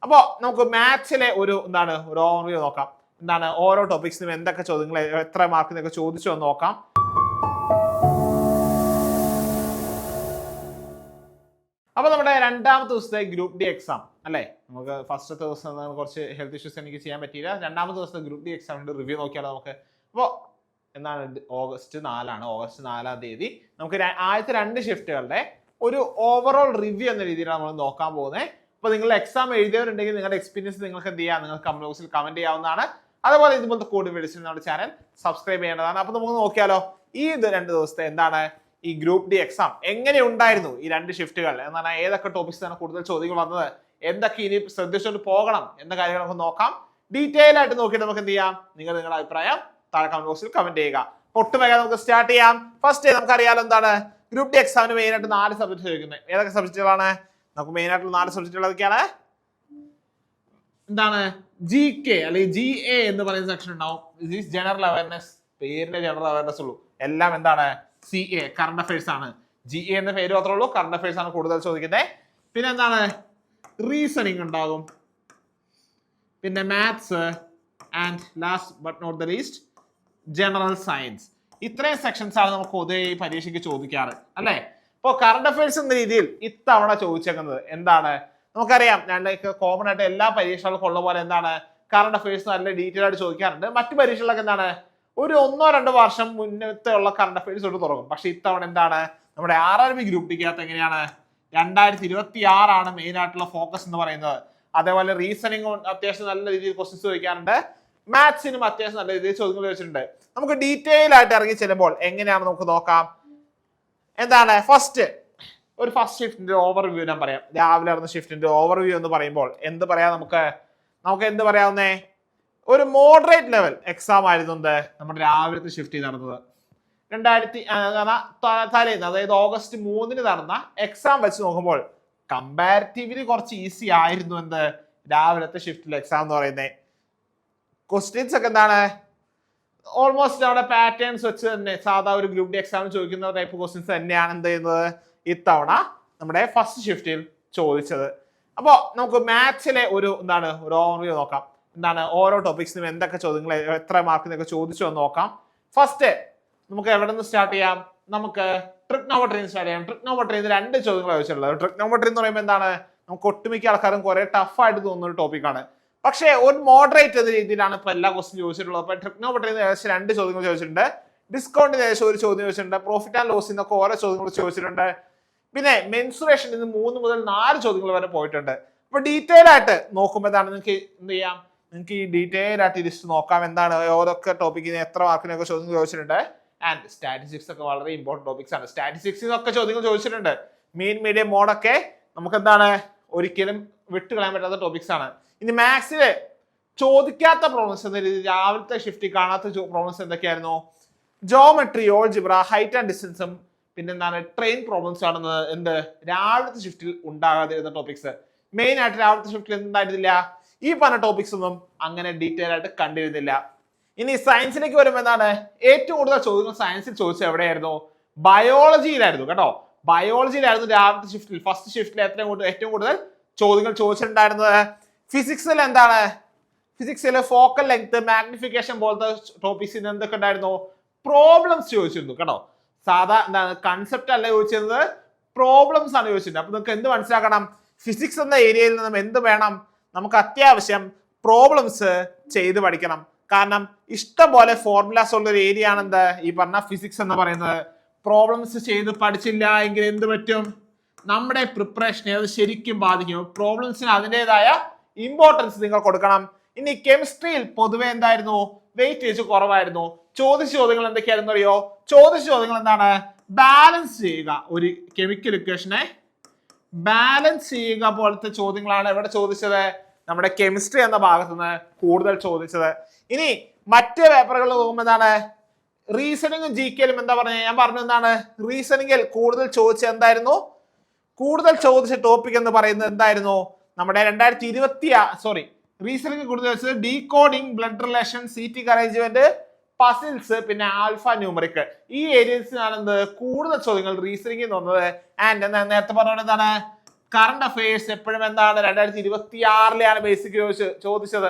അപ്പോൾ നമുക്ക് മാത്സിലെ ഒരു ഓവർവ്യൂ നോക്കാം. ഓരോ ടോപ്പിക്സിനും എന്തൊക്കെ ചോദ്യങ്ങൾ എത്ര മാർക്കിനൊക്കെ ചോദിച്ചു എന്ന് നോക്കാം. അപ്പൊ നമ്മുടെ രണ്ടാമത്തെ ദിവസത്തെ ഗ്രൂപ്പ് ഡി എക്സാം അല്ലേ, നമുക്ക് ഫസ്റ്റത്തെ ദിവസം കുറച്ച് ഹെൽത്ത് ഇഷ്യൂസ് എനിക്ക് ചെയ്യാൻ പറ്റിയില്ല. രണ്ടാമത്തെ ദിവസത്തെ ഗ്രൂപ്പ് ഡി എക്സാമിന്റെ റിവ്യൂ നോക്കിയാലോ നമുക്ക്. അപ്പോൾ ഓഗസ്റ്റ് 4 തീയതി നമുക്ക് ആദ്യത്തെ 2 ഷിഫ്റ്റുകളുടെ ഒരു ഓവറോൾ റിവ്യൂ എന്ന രീതിയിലാണ് നമ്മൾ നോക്കാൻ പോകുന്നത്. അപ്പോൾ നിങ്ങൾ എക്സാം എഴുതിയവരുണ്ടെങ്കിൽ നിങ്ങളുടെ എക്സ്പീരിയൻസ് നിങ്ങൾക്ക് എന്ത് ചെയ്യാം, നിങ്ങൾക്ക് കമന്റ് ബോക്സിൽ കമന്റ് ചെയ്യാവുന്നതാണ്. അതുപോലെ ഇതുപോലത്തെ കൂടുതൽ വീഡിയോസിന് നമ്മുടെ ചാനൽ സബ്സ്ക്രൈബ് ചെയ്യേണ്ടതാണ്. അപ്പോൾ നമുക്ക് നോക്കിയാലോ ഈ 2 ദിവസത്തെ ഈ ഗ്രൂപ്പ് ഡി എക്സാം എങ്ങനെ ഉണ്ടായിരുന്നു, ഈ 2 ഷിഫ്റ്റുകൾ എന്താണ്, ഏതൊക്കെ ടോപ്പിക്സാണ് കൂടുതൽ ചോദ്യങ്ങൾ വന്നത്, എന്തൊക്കെ ഇനി ശ്രദ്ധിച്ചുകൊണ്ട് പോകണം എന്ന കാര്യങ്ങൾ നമുക്ക് നോക്കാം. ഡീറ്റെയിൽ ആയിട്ട് നോക്കിയിട്ട് നമുക്ക് എന്ത് ചെയ്യാം, നിങ്ങളുടെ അഭിപ്രായം താഴെ കമന്റ് ബോക്സിൽ കമന്റ് ചെയ്യുക. ഒട്ടുമേഖല നമുക്ക് സ്റ്റാർട്ട് ചെയ്യാം. ഫസ്റ്റ് നമുക്കറിയാലോ ഗ്രൂപ്പ് ഡി എക്സാമിന് മെയിൻ ആയിട്ട് 4 സബ്ജക്ട് ചോദിക്കുന്നത്. ഏതൊക്കെ സബ്ജക്റ്റുകളാണ്? നമുക്ക് മെയിൻ ആയിട്ടുള്ള 4 സബ്ജക്റ്റുകൾ ഏതൊക്കെയാണ്? GK അല്ലെങ്കിൽ GA എന്ന് പറയുന്ന സെക്ഷൻ ഉണ്ടാവും. ജനറൽ അവയർനെസ്, പേരിന്റെ ജനറൽ അവയർനെസ് ഉള്ളൂ. എല്ലാം CA കറണ്ട് അഫയേഴ്സ് ആണ്. GA എന്ന പേര് മാത്രമേ ഉള്ളൂ, കറണ്ട് അഫയേഴ്സ് ആണ് കൂടുതൽ ചോദിക്കുന്നത്. പിന്നെ റീസണിങ് ഉണ്ടാകും, പിന്നെ maths and last but not the least general science. ഇത്രയും സെക്ഷൻസ് ആണ് നമുക്ക് പൊതുവെ ഈ പരീക്ഷയ്ക്ക് ചോദിക്കാറ് അല്ലേ. ഇപ്പോൾ കറണ്ട് അഫയേഴ്സ് എന്ന രീതിയിൽ ഇത്തവണ ചോദിച്ചേക്കുന്നത് നമുക്കറിയാം, കോമൺ ആയിട്ട് എല്ലാ പരീക്ഷകൾക്കും ഉള്ള പോലെ കറണ്ട് അഫയേഴ്സ് നല്ല ഡീറ്റെയിൽ ആയിട്ട് ചോദിക്കാറുണ്ട്. മറ്റു പരീക്ഷകളൊക്കെ ഒരു 1-2 വർഷം മുന്നത്തെ ഉള്ള കറണ്ട് അഫയേഴ്സ് തൊട്ട് തുടങ്ങും. പക്ഷെ ഇത്തവണ നമ്മുടെ RRB ഗ്രൂപ്പ് ഡിക്കകത്ത് എങ്ങനെയാണ് 2026 മെയിൻ ആയിട്ടുള്ള ഫോക്കസ് എന്ന് പറയുന്നത്. അതേപോലെ റീസണിംഗ് അത്യാവശ്യം നല്ല രീതിയിൽ ക്വസ്റ്റ്യൻസ് ചോദിക്കാറുണ്ട്. മാത്സിനും അത്യാവശ്യം നല്ല രീതിയിൽ ചോദ്യങ്ങൾ ചോദിച്ചിട്ടുണ്ട്. നമുക്ക് ഡീറ്റെയിൽ ആയിട്ട് ഇറങ്ങി ചെല്ലുമ്പോൾ എങ്ങനെയാണ് നമുക്ക് നോക്കാം. ഫസ്റ്റ് ഷിഫ്റ്റിന്റെ ഓവർവ്യൂ ഞാൻ പറയാം. രാവിലെ നടന്ന ഷിഫ്റ്റിന്റെ ഓവർവ്യൂ എന്ന് പറയുമ്പോൾ എന്ത് പറയാം, നമുക്ക് എന്ത് പറയാവുന്നേ, ഒരു മോഡറേറ്റ് ലെവൽ എക്സാം ആയിരുന്നു നമ്മുടെ രാവിലത്തെ ഷിഫ്റ്റ് നടന്നത്. തലേന്ന്, അതായത് ഓഗസ്റ്റ് 3 നടന്ന എക്സാം വെച്ച് നോക്കുമ്പോൾ കമ്പാരിറ്റീവ്ലി കുറച്ച് ഈസി ആയിരുന്നു രാവിലത്തെ ഷിഫ്റ്റിലെ എക്സാം എന്ന് പറയുന്നത്. ക്വസ്റ്റ്യൻസ് ഒക്കെ ഓൾമോസ്റ്റ് നമ്മുടെ പാറ്റേൺസ് വെച്ച് തന്നെ സാധാ ഒരു ഗ്രൂപ്പ് ഡി എക്സാം ചോദിക്കുന്ന ടൈപ്പ് ക്വസ്റ്റ്യൻസ് തന്നെയാണ് എന്ത് ചെയ്യുന്നത് ഇത്തവണ നമ്മുടെ ഫസ്റ്റ് ഷിഫ്റ്റിൽ ചോദിച്ചത്. അപ്പോൾ നമുക്ക് മാത്സിലെ ഒരു ഓവർവ്യൂ നോക്കാം. ഓരോ ടോപ്പിക്സിനും എന്തൊക്കെ ചോദ്യങ്ങൾ എത്ര മാർക്കിനൊക്കെ ചോദിച്ചു എന്ന് നോക്കാം. ഫസ്റ്റ് നമുക്ക് എവിടെ നിന്ന് സ്റ്റാർട്ട് ചെയ്യാം, നമുക്ക് ട്രിഗ്നോമെട്രിയിൽ സ്റ്റാർട്ട് ചെയ്യാം. ട്രിഗ്നോമെട്രിയിൽ 2 ചോദ്യങ്ങൾ ചോദിച്ചിട്ടുള്ളത്. ട്രിഗ്നോമെട്രി എന്ന് പറയുമ്പോൾ നമുക്ക് ഒട്ടുമിക്ക ആൾക്കാരും കുറെ ടഫ് ആയിട്ട് തോന്നുന്ന ഒരു ടോപ്പിക്കാണ്. പക്ഷേ ഒരു മോഡറേറ്റ് എന്ന രീതിയിലാണ് ഇപ്പൊ എല്ലാ ക്വസ്റ്റ്യൻ ചോദിച്ചിട്ടുള്ളത്. അപ്പൊ ട്രിഗ്നോമെട്രിയിൽ ഏകദേശം 2 ചോദ്യങ്ങൾ ചോദിച്ചിട്ടുണ്ട്. ഡിസ്കൗണ്ടിന് ഏകദേശം ഒരു ചോദ്യം ചോദിച്ചിട്ടുണ്ട്. പ്രോഫിറ്റ് ആൻഡ് ലോസിൽ നിന്നൊക്കെ ഓരോ ചോദ്യങ്ങൾ ചോദിച്ചിട്ടുണ്ട്. പിന്നെ മെൻസുറേഷനിൽ നിന്ന് 3 മുതൽ 4 ചോദ്യങ്ങൾ വരെ പോയിട്ടുണ്ട്. അപ്പൊ ഡീറ്റെയിൽ ആയിട്ട് നോക്കുമ്പോൾ നിങ്ങൾക്ക് എന്ത് ചെയ്യാം, നിങ്ങൾക്ക് ഈ ഡീറ്റെയിൽ ആയിട്ട് ലിസ്റ്റ് നോക്കാം. ഓരോക്കെ ടോപ്പിക്കിന് എത്ര മാർക്കിനൊക്കെ ചോദ്യങ്ങൾ ചോദിച്ചിട്ടുണ്ട്. ആൻഡ് സ്റ്റാറ്റിസ്റ്റിക്സ് ഒക്കെ വളരെ ഇമ്പോർട്ടന്റ് ടോപ്പിക്സ് ആണ്. സ്റ്റാറ്റിസ്റ്റിക്സിനൊക്കെ ചോദ്യങ്ങൾ ചോദിച്ചിട്ടുണ്ട്. മീൻ മീഡിയം മോഡൊക്കെ നമുക്ക് ഒരിക്കലും വിട്ടുകളയാൻ പറ്റാത്ത ടോപ്പിക്സ് ആണ്. ഇനി മാത്സില് ചോദിക്കാത്ത പ്രോബ്ലംസ് എന്ന രീതിയിൽ രാവിലത്തെ ഷിഫ്റ്റിൽ കാണാത്ത പ്രോബ്ലംസ് എന്തൊക്കെയായിരുന്നു? ജോമെട്രി, ഓൾജിബ്ര, ഹൈറ്റ് ആൻഡ് ഡിസ്റ്റൻസും പിന്നെ ട്രെയിൻ പ്രോബ്ലംസ് ആണെന്ന് രാവിലത്തെ ഷിഫ്റ്റിൽ ഉണ്ടാകാതിരുന്ന ടോപ്പിക്സ്. മെയിൻ ആയിട്ട് രാവിലത്തെ ഷിഫ്റ്റിൽ എന്തായിരുന്നില്ല, ഈ പറഞ്ഞ ടോപ്പിക്സ് ഒന്നും അങ്ങനെ ഡീറ്റെയിൽ ആയിട്ട് കണ്ടിരുന്നില്ല. ഇനി സയൻസിലേക്ക് വരുമ്പോൾ ഏറ്റവും കൂടുതൽ ചോദ്യങ്ങൾ സയൻസിൽ ചോദിച്ചത് എവിടെയായിരുന്നു? ബയോളജിയിലായിരുന്നു കേട്ടോ. ബയോളജിയിലായിരുന്നു രാവിലത്തെ ഷിഫ്റ്റിൽ, ഫസ്റ്റ് ഷിഫ്റ്റിൽ ഏറ്റവും കൂടുതൽ ചോദ്യങ്ങൾ ചോദിച്ചിട്ടുണ്ടായിരുന്നത്. ഫിസിക്സിലെ ഫോക്കൽ ലെങ്ത്, മാഗ്നിഫിക്കേഷൻ പോലത്തെ ടോപ്പിക്സിന് എന്തൊക്കെ ഉണ്ടായിരുന്നു? പ്രോബ്ലംസ് ചോദിച്ചിരുന്നു കേട്ടോ. സാധാ കൺസെപ്റ്റ് അല്ല ചോദിച്ചിരുന്നത്, പ്രോബ്ലംസ് ആണ് ചോദിച്ചിരുന്നത്. അപ്പൊ നിങ്ങൾക്ക് എന്ത് മനസ്സിലാക്കണം, ഫിസിക്സ് എന്ന ഏരിയയിൽ നിന്നും എന്ത് വേണം, നമുക്ക് അത്യാവശ്യം പ്രോബ്ലംസ് ചെയ്ത് പഠിക്കണം. കാരണം ഇഷ്ടം പോലെ ഫോർമുലാസ് ഉള്ള ഒരു ഏരിയ ആണ് ഈ പറഞ്ഞ ഫിസിക്സ് എന്ന് പറയുന്നത്. പ്രോബ്ലംസ് ചെയ്ത് പഠിച്ചില്ല എങ്കിൽ എന്ത് പറ്റും, നമ്മുടെ പ്രിപ്പറേഷനെ അത് ശരിക്കും ബാധിക്കും. പ്രോബ്ലംസിന് അതിൻ്റെതായ ഇമ്പോർട്ടൻസ് നിങ്ങൾ കൊടുക്കണം. ഇനി കെമിസ്ട്രിയിൽ പൊതുവെ വെയിറ്റേജ് കുറവായിരുന്നു. ചോദിച്ച ചോദ്യങ്ങൾ എന്തൊക്കെയായിരുന്നു അറിയോ? ചോദിച്ച ചോദ്യങ്ങൾ ബാലൻസ് ചെയ്യുക, ഒരു കെമിക്കൽ ഇക്വേഷനെ ബാലൻസ് ചെയ്യുക പോലത്തെ ചോദ്യങ്ങളാണ് എവിടെ ചോദിച്ചത്, നമ്മുടെ കെമിസ്ട്രി എന്ന ഭാഗത്ത് നിന്ന് കൂടുതൽ ചോദിച്ചത്. ഇനി മറ്റ് പേപ്പറുകളിൽ നോക്കുമ്പോൾ റീസണിങ്ങും GK-ലും ഞാൻ പറഞ്ഞു റീസണിങ്ങിൽ കൂടുതൽ ചോദിച്ച ടോപ്പിക് എന്ന് പറയുന്നത് എന്തായിരുന്നു? നമ്മുടെ റീസണിങ് കൂടുതൽ ചോദിച്ചത് decoding, blood relation, CT arrangement, puzzles, പിന്നെ ആൽഫ ന്യൂമറിക്. ഈ ഏരിയസിനാണ് കൂടുതൽ ചോദ്യങ്ങൾ റീസണിങ്ങിൽ വന്നത്. ആൻഡ് നേരത്തെ പറഞ്ഞ കറണ്ട് അഫയേഴ്സ് എപ്പോഴും എന്താണ് 2026 ബേസിക് ചോദിച്ചത്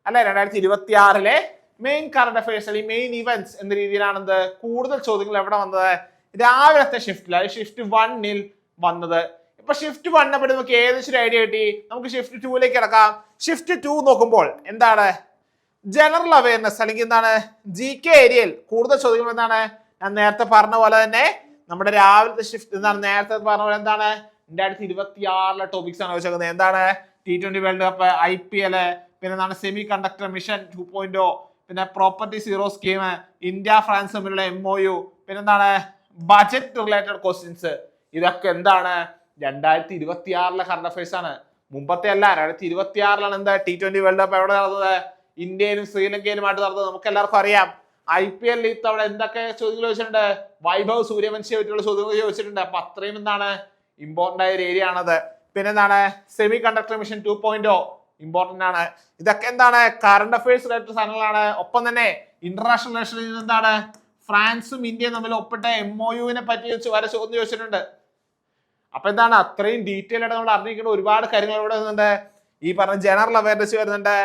അല്ലെ. 2026 മെയിൻ കറണ്ട് അഫയേഴ്സ് അല്ലെങ്കിൽ മെയിൻ ഇവന്റ്സ് എന്ന രീതിയിലാണെന്ത് കൂടുതൽ ചോദ്യങ്ങൾ എവിടെ വന്നത്? രാവിലത്തെ ഷിഫ്റ്റിൽ, അതായത് ഷിഫ്റ്റ് 1 വന്നത്. ഇപ്പൊ ഷിഫ്റ്റ് 1 പറ്റി നമുക്ക് ഏകദേശം ഒരു ഐഡിയ കിട്ടി. നമുക്ക് ഷിഫ്റ്റ് 2 കിടക്കാം. ഷിഫ്റ്റ് 2 നോക്കുമ്പോൾ എന്താണ്? ജനറൽ അവയർനെസ് അല്ലെങ്കിൽ എന്താണ് GK ഏരിയയിൽ കൂടുതൽ ചോദ്യങ്ങൾ എന്താണ്? ഞാൻ നേരത്തെ പറഞ്ഞ പോലെ തന്നെ നമ്മുടെ രാവിലത്തെ ഷിഫ്റ്റ് എന്താണ്? നേരത്തെ പറഞ്ഞ പോലെ എന്താണ് 2026 ടോപ്പിക്സ് ആണ് ചോദിച്ചേക്കുന്നത്. എന്താണ്? T20 വേൾഡ് കപ്പ്, IPL, പിന്നെ എന്താണ് സെമി കണ്ടക്ടർ മിഷൻ 2.0, പിന്നെ property zero scheme, India France തമ്മിലുള്ള MOU, പിന്നെന്താണ് ബജറ്റ് റിലേറ്റഡ് ക്വസ്റ്റ്യൻസ്. ഇതൊക്കെ എന്താണ് 2026 കറണ്ട് അഫയേഴ്സ് ആണ്. മുമ്പത്തെ അല്ല, 2026 എന്താ T20 വേൾഡ് കപ്പ് എവിടെ നടന്നത്? ഇന്ത്യയിലും ശ്രീലങ്കയിലുമായിട്ട് നടന്നത് നമുക്ക് എല്ലാവർക്കും അറിയാം. IPL ഇത്തവണ എന്തൊക്കെ ചോദ്യങ്ങൾ ചോദിച്ചിട്ടുണ്ട്? വൈഭവ് സൂര്യവംശിയെ പറ്റിയുള്ള ചോദ്യങ്ങൾ ചോദിച്ചിട്ടുണ്ട്. അപ്പൊ അത്രയും എന്താണ് ഇമ്പോർട്ടന്റ് ആയ ഒരു ഏരിയ ആണത്. പിന്നെ എന്താണ് സെമി കണ്ടക്ടർ മിഷൻ 2.0 ഇമ്പോർട്ടന്റ് ആണ്. ഇതൊക്കെ എന്താണ് കറണ്ട് അഫയേഴ്സ് റിലേറ്റഡ് സാധനങ്ങളാണ്. ഒപ്പം തന്നെ ഇന്റർനാഷണൽ റിലേഷനിൽ എന്താണ് ഫ്രാൻസും ഇന്ത്യയും തമ്മിൽ ഒപ്പിട്ട MOU-വിനെ പറ്റി വരെ ചോദ്യം ചോദിച്ചിട്ടുണ്ട്. അപ്പൊ എന്താണ് അത്രയും ഡീറ്റെയിൽ ആയിട്ട് നമ്മൾ അറിഞ്ഞിരിക്കേണ്ട ഒരുപാട് കാര്യങ്ങൾ ഇവിടെ വരുന്നുണ്ട്. ഈ പറഞ്ഞ ജനറൽ അവയർനെസ് വരുന്നുണ്ട്.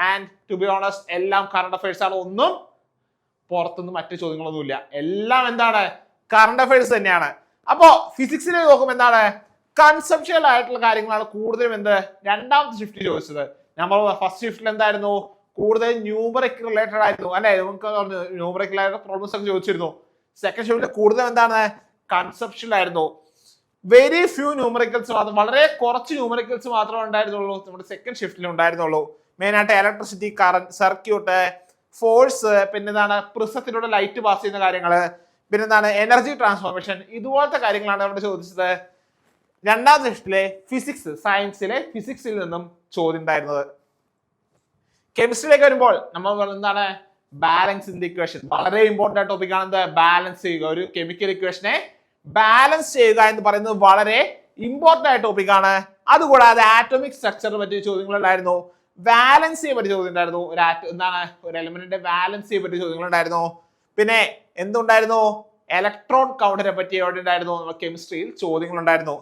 ആൻഡ് ടു ബി ഓണസ്റ്റ് എല്ലാം കറണ്ട് അഫയേഴ്സ് ആണ്. ഒന്നും പുറത്തുനിന്ന് മറ്റു ചോദ്യങ്ങളൊന്നുമില്ല. എല്ലാം എന്താണ് കറണ്ട് അഫയേഴ്സ് തന്നെയാണ്. അപ്പോ ഫിസിക്സിലേക്ക് നോക്കുമ്പോൾ എന്താണ് കൺസെപ്ഷ്യൽ ആയിട്ടുള്ള കാര്യങ്ങളാണ് കൂടുതലും രണ്ടാമത്തെ ഷിഫ്റ്റ് ചോദിച്ചത്. നമ്മൾ ഫസ്റ്റ് ഷിഫ്റ്റിൽ എന്തായിരുന്നു കൂടുതൽ ന്യൂമറിക് റിലേറ്റഡ് ആയിരുന്നു അല്ലെ. നമുക്ക് ന്യൂമറിക് റിലേറ്റഡ് പ്രോബ്ലംസ് ഒക്കെ ചോദിച്ചിരുന്നു. സെക്കൻഡ് ഷിഫ്റ്റിൽ കൂടുതൽ എന്താണ് കൺസെപ്ഷ്യൽ ആയിരുന്നു. വെരി ഫ്യൂ ന്യൂമറിക്കൽസ് മാത്രം, വളരെ കുറച്ച് ന്യൂമറിക്കൽസ് മാത്രമേ ഉണ്ടായിരുന്നുള്ളൂ നമ്മുടെ സെക്കൻഡ് ഷിഫ്റ്റിൽ ഉണ്ടായിരുന്നുള്ളൂ. മെയിൻ ആയിട്ട് ഇലക്ട്രിസിറ്റി, കറന്റ്, സർക്യൂട്ട്, ഫോഴ്സ്, പിന്നെ എന്താണ് പ്രിസത്തിലൂടെ ലൈറ്റ് പാസ് ചെയ്യുന്ന കാര്യങ്ങള്, പിന്നെ എന്താണ് എനർജി ട്രാൻസ്ഫോർമേഷൻ, ഇതുപോലത്തെ കാര്യങ്ങളാണ് അവിടെ ചോദിച്ചത്. രണ്ടാം ഷിഫ്റ്റിലെ ഫിസിക്സ്, സയൻസിലെ ഫിസിക്സിൽ നിന്നും ചോദ്യം ഉണ്ടായിരുന്നത്. കെമിസ്ട്രിയിലേക്ക് വരുമ്പോൾ നമ്മൾ എന്താണ് ബാലൻസ് ഇൻ ദി ഇക്വേഷൻ, വളരെ ഇമ്പോർട്ടന്റ് ആയ ടോപ്പിക് ആണ്. ബാലൻസ് ചെയ്യുക, ഒരു കെമിക്കൽ ഇക്വേഷനെ ബാലൻസ് ചെയ്യുക എന്ന് പറയുന്നത് വളരെ ഇമ്പോർട്ടന്റ് ആയ ടോപ്പിക് ആണ്. അതുകൂടാതെ ആറ്റോമിക് സ്ട്രക്ചറിനെ പറ്റിയ ചോദ്യങ്ങളുണ്ടായിരുന്നു. വാലൻസിയെ പറ്റി ചോദ്യം ഉണ്ടായിരുന്നു. ഒരു എലമെന്റിന്റെ വാലൻസിയെ പറ്റി ചോദ്യങ്ങളുണ്ടായിരുന്നു. പിന്നെ എന്തുണ്ടായിരുന്നു ഇലക്ട്രോൺ കൗണ്ടിനെ പറ്റി എവിടെ ഉണ്ടായിരുന്നു കെമിസ്ട്രിയിൽ ചോദ്യങ്ങളുണ്ടായിരുന്നു.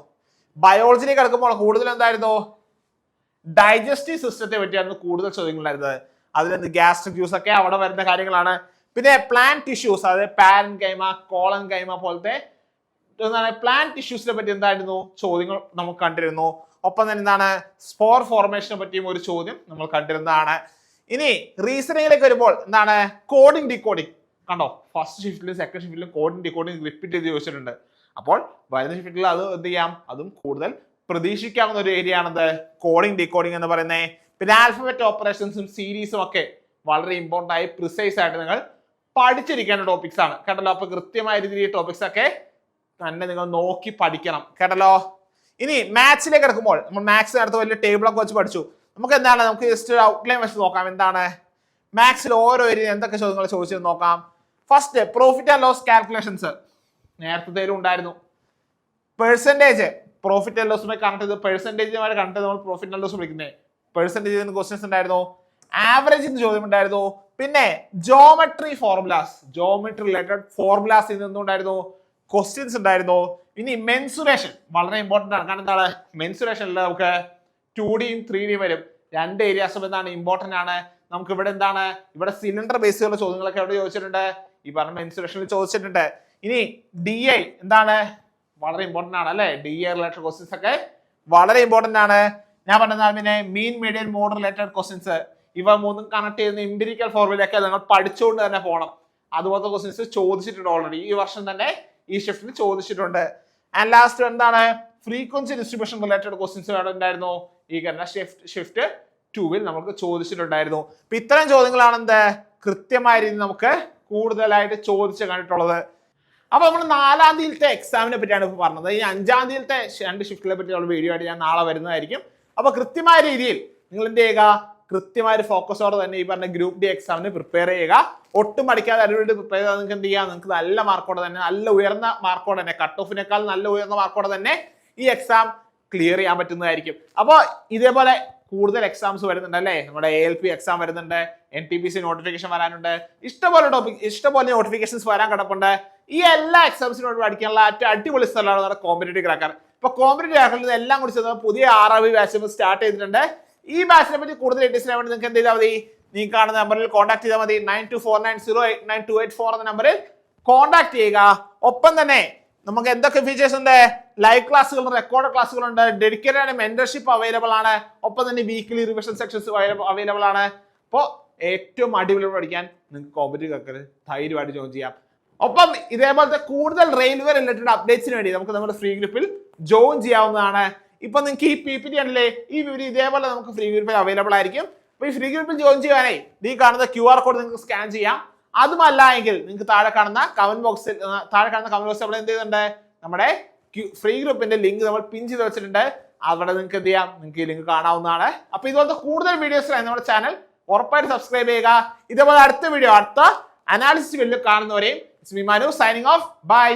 ബയോളജിയിലേക്ക് കിടക്കുമ്പോൾ കൂടുതൽ എന്തായിരുന്നു ഡൈജസ്റ്റീവ് സിസ്റ്റത്തെ പറ്റിയായിരുന്നു കൂടുതൽ ചോദ്യങ്ങളുണ്ടായിരുന്നത്. അതിൽ ഗ്യാസ്ട്രിക് ജ്യൂസ് ഒക്കെ അവിടെ വരുന്ന കാര്യങ്ങളാണ്. പിന്നെ പ്ലാന്റ് ടിഷ്യൂസ്, അതായത് പാരൻ കൈമ, കോളൻ കൈമ പോലത്തെ പ്ലാന്റ് ടിഷ്യൂസിനെ പറ്റി എന്തായിരുന്നു ചോദ്യങ്ങൾ നമുക്ക് കണ്ടിരുന്നു. ഒപ്പം തന്നെ എന്താണ് സ്പോർ ഫോർമേഷനെ പറ്റിയും ഒരു ചോദ്യം നമ്മൾ കണ്ടിരുന്നതാണ്. ഇനി റീസണിങ്ങിലേക്ക് വരുമ്പോൾ എന്താണ് കോഡിംഗ് ഡീകോഡിംഗ് കണ്ടോ. ഫസ്റ്റ് ഷിഫ്റ്റിലും സെക്കൻഡ് ഷിഫ്റ്റിലും കോഡിംഗ് ഡീകോഡിംഗ് റിപ്പീറ്റ് ചെയ്ത് ചോദിച്ചിട്ടുണ്ട്. അപ്പോൾ വരുന്ന ഷിഫ്റ്റിൽ അത് എന്ത് ചെയ്യാം, അതും കൂടുതൽ പ്രതീക്ഷിക്കാവുന്ന ഒരു ഏരിയ ആണത് കോഡിംഗ് ഡീകോഡിംഗ് എന്ന് പറയുന്നത്. പിന്നെ ആൽഫബറ്റ് ഓപ്പറേഷൻസും സീരീസും ഒക്കെ വളരെ ഇമ്പോർട്ടന്റ് ആയി പ്രിസൈസ് ആയിട്ട് നിങ്ങൾ പഠിച്ചിരിക്കേണ്ട ടോപ്പിക്സ് ആണ് കേട്ടല്ലോ. അപ്പൊ കൃത്യമായ രീതിയിൽ ഈ ടോപ്പിക്സ് ഒക്കെ തന്നെ നിങ്ങൾ നോക്കി പഠിക്കണം കേട്ടല്ലോ. ഇനി മാത്സിലേക്ക് കിടക്കുമ്പോൾ നമ്മൾ മാത്സിന് അടുത്ത് വലിയ ടേബിളൊക്കെ വെച്ച് പഠിച്ചു. നമുക്ക് എന്താണ് നമുക്ക് ജസ്റ്റ് ഒരു ഔട്ട്ലൈൻ വെച്ച് നോക്കാം. എന്താണ് മാത്സിൽ ഓരോ ഏരിയ എന്തൊക്കെ ചോദ്യങ്ങൾ ചോദിച്ചെന്ന് നോക്കാം. First profit and loss calculations നേരത്തെ ഉണ്ടായിരുന്നു. പെർസെന്റേജ് പ്രോഫിറ്റ് ആൻഡ് ലോസുമായി കണക്ട് ചെയ്ത് പെർസെന്റേജുമായി കണക്ട് ചെയ്ത് നമ്മൾ പ്രോഫിറ്റ് ആൻഡ് ലോസ് വിളിക്കുന്നത്. പെർസെന്റേജ് ക്വസ്റ്റ്യൻസ് ഉണ്ടായിരുന്നു. ആവറേജിന് ചോദ്യം ഉണ്ടായിരുന്നു. പിന്നെ geometry formulas, geometry related formulas നിന്നുണ്ടായിരുന്നു ക്വസ്റ്റ്യൻസ് ഉണ്ടായിരുന്നു. ഇനി മെൻസുറേഷൻ വളരെ ഇമ്പോർട്ടന്റ് ആണ്. കാരണം എന്താണ് മെൻസുറേഷനിൽ നമുക്ക് 2Dയും 3Dയും വരും. രണ്ട് ഏരിയാസും എന്താണ് ഇമ്പോർട്ടന്റ് ആണ്. നമുക്ക് ഇവിടെ എന്താണ് ഇവിടെ സിലിണ്ടർ ബേസിലുള്ള ചോദ്യങ്ങളൊക്കെ എവിടെ ചോദിച്ചിട്ടുണ്ട്, ഈ പറഞ്ഞ മെൻസുറേഷനിൽ ചോദിച്ചിട്ടുണ്ട്. ഇനി DI എന്താണ് വളരെ ഇമ്പോർട്ടന്റ് ആണ് അല്ലെ. DI റിലേറ്റഡ് ക്വസ്റ്റ്യൻസ് ഒക്കെ വളരെ ഇമ്പോർട്ടന്റ് ആണ്. ഞാൻ പറഞ്ഞാൽ പിന്നെ mean median mode related questions, ഇവ മൂന്നും കണക്ട് ചെയ്യുന്ന എംപിരിക്കൽ ഫോർമുലയൊക്കെ നിങ്ങൾ പഠിച്ചുകൊണ്ട് തന്നെ പോകണം. അതുപോലത്തെ ക്വസ്റ്റ്യൻസ് ചോദിച്ചിട്ടുണ്ട് ഓൾറെഡി ഈ വർഷം തന്നെ ഈ ഷിഫ്റ്റിൽ ചോദിച്ചിട്ടുണ്ട്. ആൻഡ് ലാസ്റ്റ് എന്താണ് ഫ്രീക്വൻസി ഡിസ്ട്രിബ്യൂഷൻ റിലേറ്റഡ് ക്വസ്റ്റ്യൻസ് ഉണ്ടായിരുന്നു ഈ കഴിഞ്ഞ ഷിഫ്റ്റ് 2 നമുക്ക് ചോദിച്ചിട്ടുണ്ടായിരുന്നു. അപ്പൊ ഇത്തരം ചോദ്യങ്ങളാണ് കൃത്യമായ രീതിയിൽ നമുക്ക് കൂടുതലായിട്ട് ചോദിച്ച് കണ്ടിട്ടുള്ളത്. അപ്പൊ നമ്മൾ 4-ാം തീയതിയിലത്തെ എക്സാമിനെ പറ്റിയാണ് ഇപ്പൊ പറഞ്ഞത്. ഈ 5-ാം തീയതിയിലത്തെ 2 ഷിഫ്റ്റിനെ പറ്റിയുള്ള വീഡിയോ ആയിട്ട് ഞാൻ നാളെ വരുന്നതായിരിക്കും. അപ്പൊ കൃത്യമായ രീതിയിൽ നിങ്ങൾ എന്ത് ചെയ്യുക, കൃത്യമായ ഒരു ഫോക്കസോടെ തന്നെ ഈ പറഞ്ഞ ഗ്രൂപ്പ് ഡി എക്സാമിന് പ്രിപ്പയർ ചെയ്യുക. ഒട്ടും പഠിക്കാതെ അതിനുവേണ്ടി പ്രിപ്പയർ ചെയ്താൽ നിങ്ങൾക്ക് എന്ത് ചെയ്യാം, നിങ്ങൾക്ക് നല്ല മാർക്കോടെ തന്നെ, നല്ല ഉയർന്ന മാർക്കോടെ തന്നെ, കട്ട് ഓഫിനേക്കാൾ നല്ല ഉയർന്ന മാർക്കോടെ തന്നെ ഈ എക്സാം ക്ലിയർ ചെയ്യാൻ പറ്റുന്നതായിരിക്കും. അപ്പോൾ ഇതേപോലെ കൂടുതൽ എക്സാംസ് വരുന്നുണ്ട് അല്ലേ. നമ്മുടെ ALP എക്സാം വരുന്നുണ്ട്, NTPC നോട്ടിഫിക്കേഷൻ വരാനുണ്ട്, ഇഷ്ടംപോലെ നോട്ടിഫിക്കേഷൻസ് വരാൻ കിടപ്പുണ്ട്. ഈ എല്ലാ എക്സാംസിനോട് പഠിക്കാനുള്ള ഏറ്റവും അടിപൊളി സ്ഥലമാണ് നമ്മുടെ കോമ്പറ്റേറ്റീവ് ക്രാക്കർ. ഇപ്പൊ കോമ്പറ്റേറ്റീവ് ആക്കുന്നത് എല്ലാം കൂടി ചേർന്ന് പുതിയ 6 ബാച്ച് സ്റ്റാർട്ട് ചെയ്തിട്ടുണ്ട്. ഈ ബാച്ചിനെ പറ്റി കൂടുതൽ ഡീറ്റെയിൽസ് വേണ്ടി നിങ്ങൾക്ക് എന്ത് ചെയ്താൽ മതി, നീ കാണുന്ന നമ്പറിൽ കോൺടാക്ട് ചെയ്താൽ മതി. 9249089284 എന്ന നമ്പറിൽ കോൺടാക്ട് ചെയ്യുക. ഒപ്പം തന്നെ നമുക്ക് എന്തൊക്കെ ഫീച്ചേഴ്സ് ഉണ്ട്, ലൈവ് ക്ലാസ്സുകളുണ്ട്, റെക്കോർഡ് ക്ലാസ്സുകളുണ്ട്, ഡെഡിക്കേറ്റഡ് ആയ മെന്റർഷിപ്പ് അവൈലബിൾ ആണ്. ഒപ്പം തന്നെ വീക്ക്ലി റിവിഷൻ സെക്ഷൻസ് അവൈലബിൾ ആണ്. അപ്പോൾ ഏറ്റവും അടിപൊളി പഠിക്കാൻ നിങ്ങൾക്ക് കോമ്പറ്റേറ്റീവ് ധൈര്യമായിട്ട് ജോയിൻ ചെയ്യാം. ഒപ്പം ഇതേപോലത്തെ കൂടുതൽ റെയിൽവേ റിലേറ്റഡ് അപ്ഡേറ്റ്സിന് വേണ്ടി നമുക്ക് നമ്മുടെ ഫ്രീ ഗ്രൂപ്പിൽ ജോയിൻ ചെയ്യാവുന്നതാണ്. ഇപ്പൊ നിങ്ങൾക്ക് ഈ PPT ആണല്ലേ, ഈ വീഡിയോ ഇതേപോലെ നമുക്ക് ഫ്രീ ഗ്രൂപ്പിൽ അവൈലബിൾ ആയിരിക്കും. അപ്പൊ ഈ ഫ്രീ ഗ്രൂപ്പിൽ ജോയിൻ ചെയ്യാനേ ഈ കാണുന്ന QR കോഡ് നിങ്ങൾക്ക് സ്കാൻ ചെയ്യാം. അതുമല്ല എങ്കിൽ നിങ്ങൾക്ക് താഴെ കാണുന്ന കമന്റ് ബോക്സിൽ നമ്മൾ എന്ത് ചെയ്യുന്നുണ്ട്, നമ്മുടെ ഫ്രീ ഗ്രൂപ്പിന്റെ ലിങ്ക് നമ്മൾ പിൻ ചെയ്ത് വെച്ചിട്ടുണ്ട്. അവിടെ നിങ്ങൾക്ക് എന്ത് ചെയ്യാം, നിങ്ങൾക്ക് ഈ ലിങ്ക് കാണാവുന്നതാണ്. അപ്പൊ ഇതുപോലത്തെ കൂടുതൽ വീഡിയോസിനായി നമ്മുടെ ചാനൽ ഉറപ്പായിട്ട് സബ്സ്ക്രൈബ് ചെയ്യുക. ഇതേപോലെ അടുത്ത വീഡിയോ, അടുത്ത അനാലിസിസ് വീഡിയോ കാണുന്നവരെയും It's me Manu signing off. Bye.